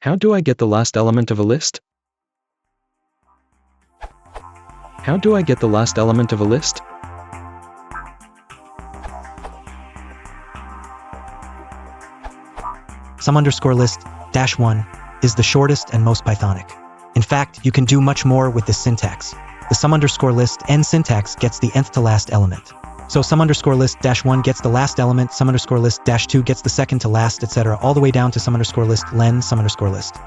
How do I get the last element of a list? How do I get the last element of a list? Sum_list-1 is the shortest and most Pythonic. In fact, you can do much more with this syntax. The sum_list n syntax gets the nth to last element. So sum_list-1 gets the last element, sum_list-2 gets the second to last, etc., all the way down to sum_list-len sum_list,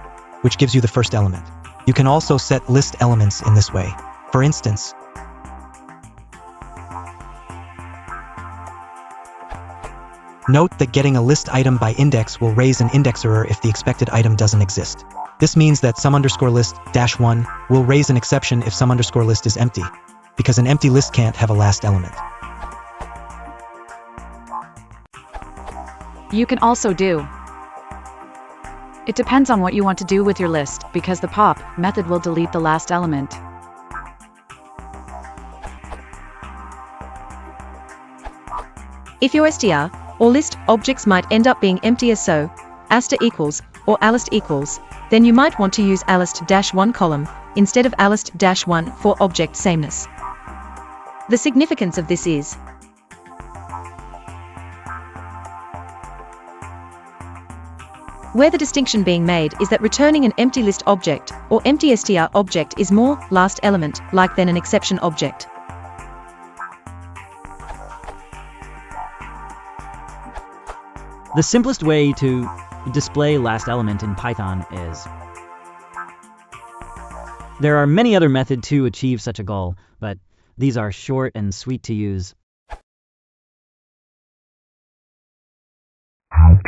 which gives you the first element. You can also set list elements in this way. For instance, note that getting a list item by index will raise an index error if the expected item doesn't exist. This means that sum_list-1 will raise an exception if sum_list is empty, because an empty list can't have a last element. You can also do. It depends on what you want to do with your list, because the pop method will delete the last element. If your str or list objects might end up being empty as so, * equals or alist equals, then you might want to use alist-1 column instead of alist-1 for object sameness. The significance of this is where the distinction being made is that returning an empty list object or empty str object is more last element like than an exception object. The simplest way to display last element in Python is. There are many other methods to achieve such a goal, but these are short and sweet to use. How